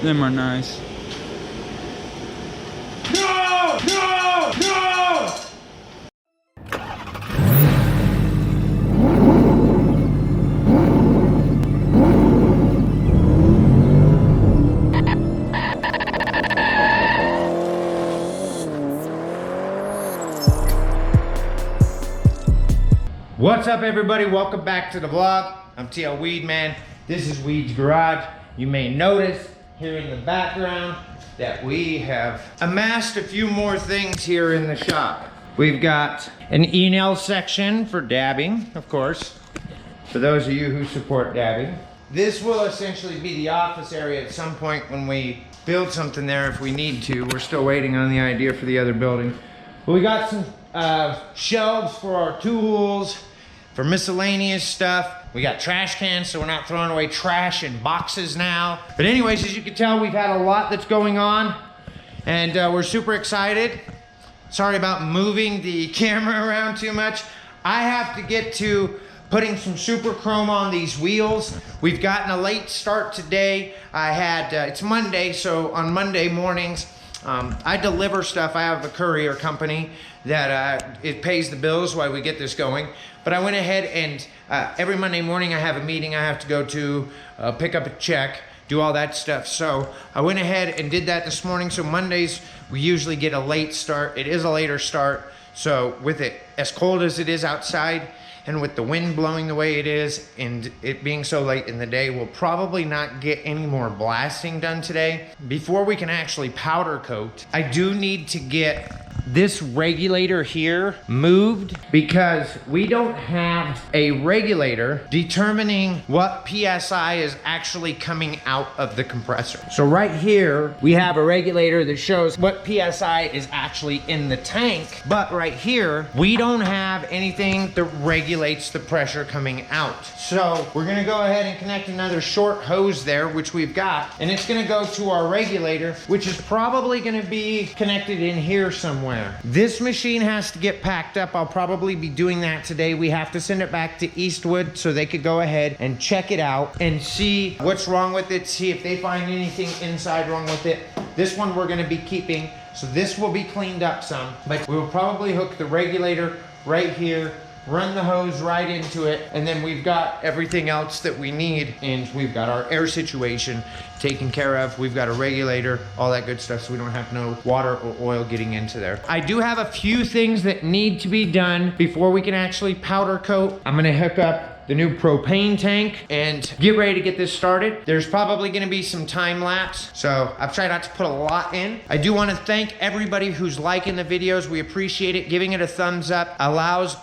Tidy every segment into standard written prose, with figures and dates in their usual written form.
Them are nice. No! No! No! What's up, everybody? Welcome back to the vlog. I'm TL Weedman. This is Weed's Garage. You may notice here in the background that we have amassed a few more things here in the shop. We've got an E&L section for dabbing, of course, for those of you who support dabbing. This will essentially be the office area at some point when we build something there if we need to. We're still waiting on the idea for the other building. But we got some shelves for our tools, for miscellaneous stuff. We got trash cans, so we're not throwing away trash in boxes now. But anyways, as you can tell, we've had a lot that's going on, and we're super excited. Sorry about moving the camera around too much. I have to get to putting some super chrome on these wheels. We've gotten a late start today. It's Monday, so on Monday mornings, I deliver stuff. I have a courier company that it pays the bills while we get this going. But I went ahead and every Monday morning I have a meeting I have to go to, pick up a check, do all that stuff. So I went ahead and did that this morning. So Mondays we usually get a late start. It is a later start. So with it as cold as it is outside, and with the wind blowing the way it is, and it being so late in the day, we'll probably not get any more blasting done today. Before we can actually powder coat, I do need to get this regulator here moved because we don't have a regulator determining what PSI is actually coming out of the compressor. So right here, we have a regulator that shows what PSI is actually in the tank, but right here, we don't have anything that regulates the pressure coming out. So we're gonna go ahead and connect another short hose there, which we've got, and it's gonna go to our regulator, which is probably gonna be connected in here somewhere. This machine has to get packed up. I'll probably be doing that today. We have to send it back to Eastwood so they could go ahead and check it out and see what's wrong with it, see if they find anything inside wrong with it. This one we're gonna be keeping, so this will be cleaned up some, but we will probably hook the regulator right here, run the hose right into it, and then we've got everything else that we need, and we've got our air situation taken care of. We've got a regulator, all that good stuff, so we don't have no water or oil getting into there. I do have a few things that need to be done before we can actually powder coat. I'm gonna hook up the new propane tank and get ready to get this started. There's probably gonna be some time lapse, so I've tried not to put a lot in. I do wanna thank everybody who's liking the videos. We appreciate it. Giving it a thumbs up allows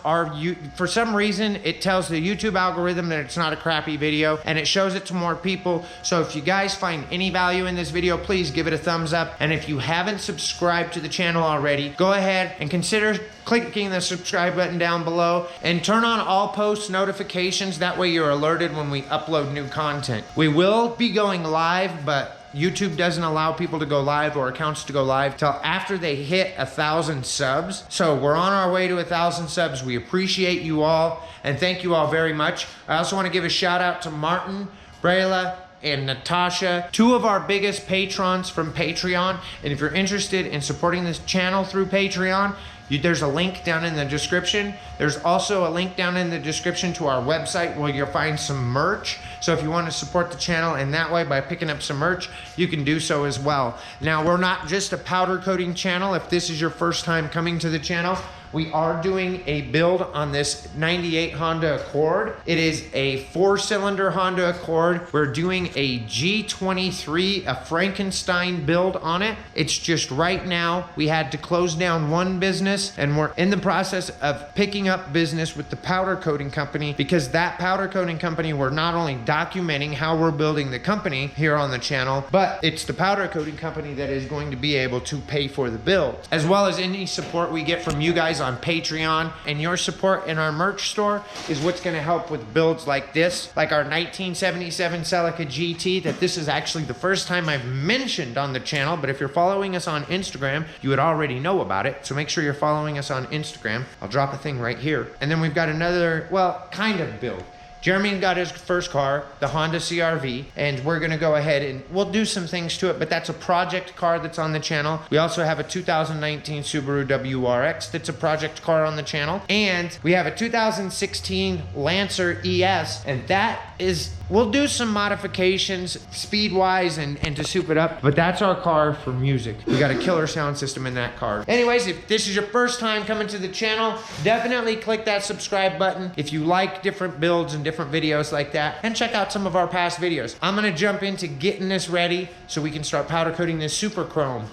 for some reason, it tells the YouTube algorithm that it's not a crappy video, and it shows it to more people. So if you guys find any value in this video, please give it a thumbs up. And if you haven't subscribed to the channel already, go ahead and consider clicking the subscribe button down below and turn on all post notifications. That way you're alerted when we upload new content. We will be going live, but YouTube doesn't allow people to go live or accounts to go live till after they hit 1,000 subs. So we're on our way to 1,000 subs. We appreciate you all and thank you all very much. I also want to give a shout out to Martin, Brayla, and Natasha, two of our biggest patrons from Patreon. And if you're interested in supporting this channel through Patreon, there's a link down in the description. There's also a link down in the description to our website where you'll find some merch. So if you want to support the channel in that way by picking up some merch, you can do so as well. Now, we're not just a powder coating channel. If this is your first time coming to the channel, we are doing a build on this 98 Honda Accord. It is a 4-cylinder Honda Accord. We're doing a G23, a Frankenstein build on it. It's just right now, we had to close down one business and we're in the process of picking up business with the powder coating company, because that powder coating company, we're not only documenting how we're building the company here on the channel, but it's the powder coating company that is going to be able to pay for the build, as well as any support we get from you guys on Patreon. And your support in our merch store is what's going to help with builds like this, like our 1977 Celica GT, that this is actually the first time I've mentioned on the channel. But if you're following us on Instagram, you would already know about it, so make sure you're following us on Instagram. I'll drop a thing right here. And then we've got another, well, kind of build. Jeremy got his first car, the Honda CR-V, and we're gonna go ahead and we'll do some things to it, but that's a project car that's on the channel. We also have a 2019 Subaru WRX that's a project car on the channel. And we have a 2016 Lancer ES, and that is, we'll do some modifications speed-wise and to soup it up, but that's our car for music. We got a killer sound system in that car. Anyways, if this is your first time coming to the channel, definitely click that subscribe button if you like different builds and different videos like that, and check out some of our past videos. I'm gonna jump into getting this ready so we can start powder coating this super chrome.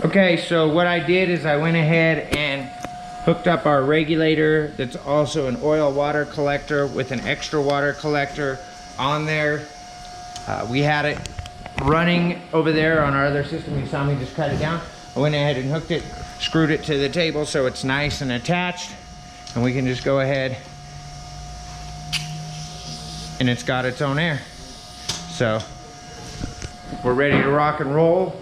Okay, so what I did is I went ahead and hooked up our regulator that's also an oil water collector with an extra water collector on there. We had it running over there on our other system. You saw me just cut it down. I went ahead and hooked it, screwed it to the table so it's nice and attached, and we can just go ahead and it's got its own air. So we're ready to rock and roll.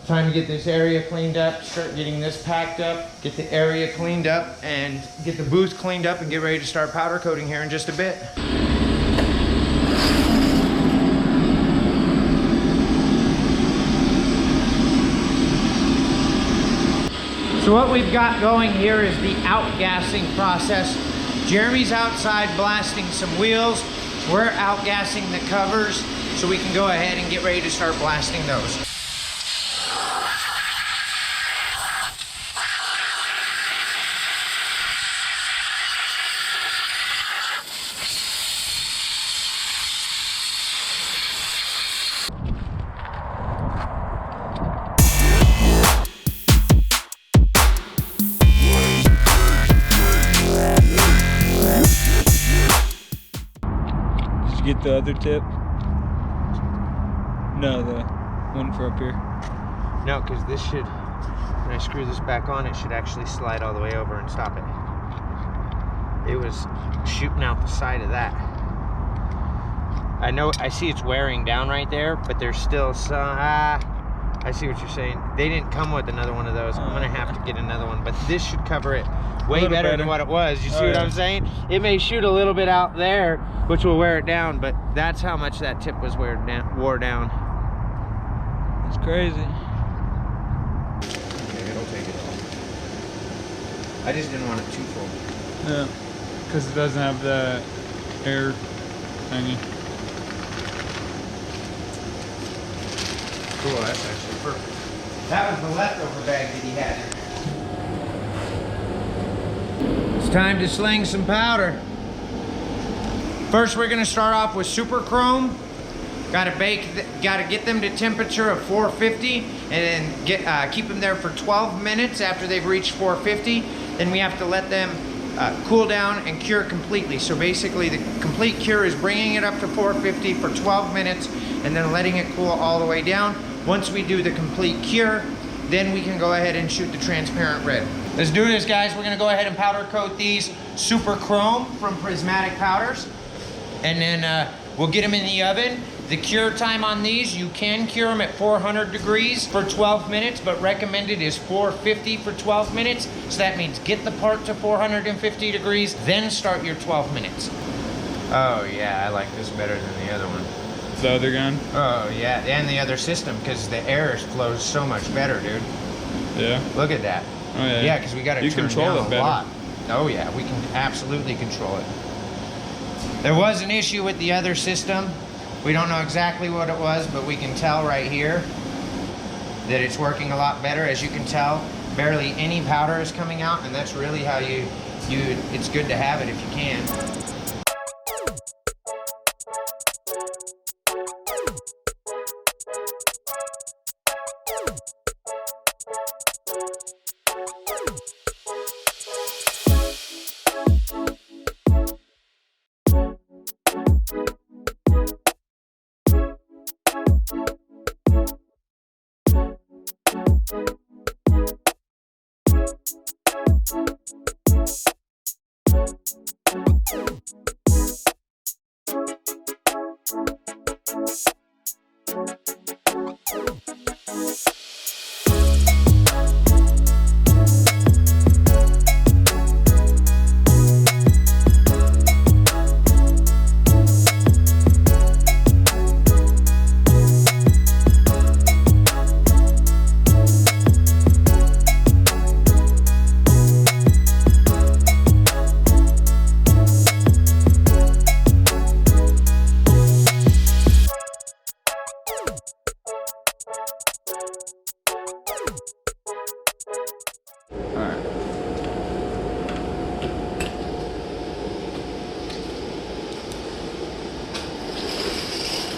Time to get this area cleaned up, start getting this packed up, get the area cleaned up, and get the booth cleaned up and get ready to start powder coating here in just a bit. So what we've got going here is the outgassing process. Jeremy's outside blasting some wheels. We're outgassing the covers so we can go ahead and get ready to start blasting those. Get the other tip? No, the one for up here. No, because this should, when I screw this back on, it should actually slide all the way over and stop it. It was shooting out the side of that. I know, I see it's wearing down right there, but there's still some, I see what you're saying. They didn't come with another one of those. I'm gonna have to get another one, but this should cover it way better than what it was. You see what I'm saying? It may shoot a little bit out there, which will wear it down, but that's how much that tip was wore down. It's crazy. Okay, it'll take it all. I just didn't want it too full. Yeah, because it doesn't have the air thingy. Cool, that's actually perfect. That was the leftover bag that he had. It's time to sling some powder. First, we're gonna start off with super chrome. Gotta get them to temperature of 450, and then keep them there for 12 minutes after they've reached 450. Then we have to let them cool down and cure completely. So basically, the complete cure is bringing it up to 450 for 12 minutes and then letting it cool all the way down. Once we do the complete cure, then we can go ahead and shoot the transparent red. Let's do this, guys. We're gonna go ahead and powder coat these super chrome from Prismatic powders, and then we'll get them in the oven. The cure time on these, you can cure them at 400 degrees for 12 minutes, but recommended is 450 for 12 minutes. So that means get the part to 450 degrees, then start your 12 minutes. Oh yeah, I like this better than the other one. The other gun? Oh yeah, and the other system, because the air flows so much better, dude. Yeah. Look at that. Oh yeah. Yeah, because we got to turn control down it better. a lot. Oh yeah, we can absolutely control it. There was an issue with the other system. We don't know exactly what it was, but we can tell right here that it's working a lot better. As you can tell, barely any powder is coming out, and that's really how it's good to have it if you can.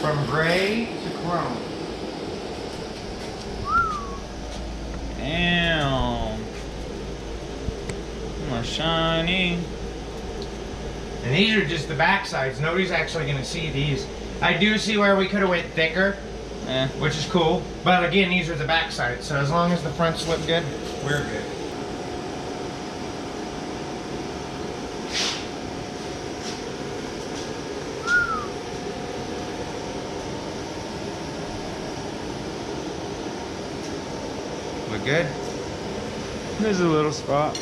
From gray to chrome. Damn. More shiny. And these are just the back sides. Nobody's actually gonna see these. I do see where we could have went thicker, which is cool. But again, these are the back sides. So as long as the fronts look good, we're good. Look good? There's a little spot.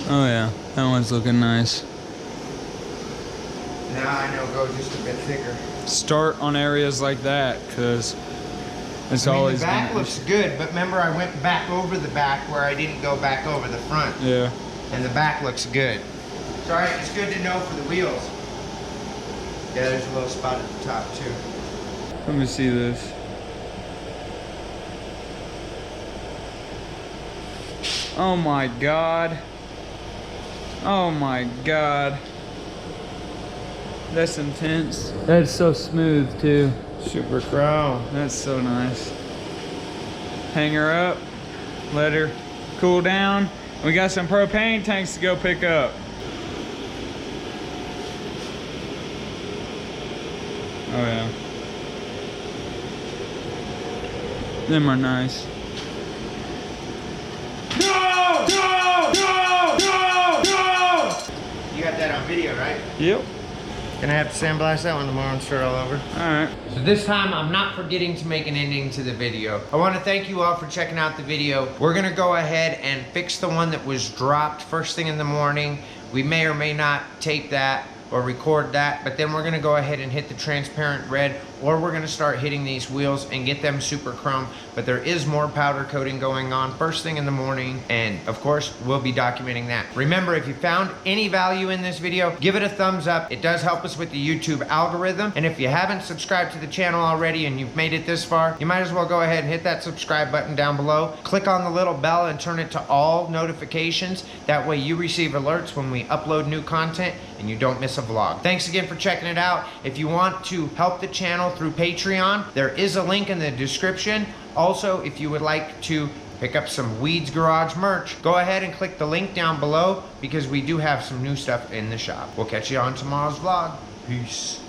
Oh yeah, that one's looking nice. Now I know, go just a bit thicker. Start on areas like that, because it's I mean, always the back looks good, but remember I went back over the back where I didn't go back over the front. Yeah. And the back looks good. It's alright, it's good to know for the wheels. Yeah, there's a little spot at the top too. Let me see this. Oh my god. Oh my god. That's intense. That's so smooth too. Super chrome. That's so nice. Hang her up. Let her cool down. We got some propane tanks to go pick up. Oh yeah. Them are nice. No! No! No! No! No! You got that on video, right? Yep. Gonna have to sandblast that one tomorrow and start all over. Alright. So this time I'm not forgetting to make an ending to the video. I want to thank you all for checking out the video. We're gonna go ahead and fix the one that was dropped first thing in the morning. We may or may not tape that or record that, but then we're gonna go ahead and hit the transparent red, or we're gonna start hitting these wheels and get them super chrome. But there is more powder coating going on first thing in the morning, and of course we'll be documenting that. Remember, if you found any value in this video, give it a thumbs up. It does help us with the YouTube algorithm. And if you haven't subscribed to the channel already and you've made it this far, you might as well go ahead and hit that subscribe button down below. Click on the little bell and turn it to all notifications. That way you receive alerts when we upload new content and you don't miss a vlog. Thanks again for checking it out. If you want to help the channel through Patreon, there is a link in the description. Also, if you would like to pick up some Weeds Garage merch, go ahead and click the link down below, because we do have some new stuff in the shop. We'll catch you on tomorrow's vlog. Peace.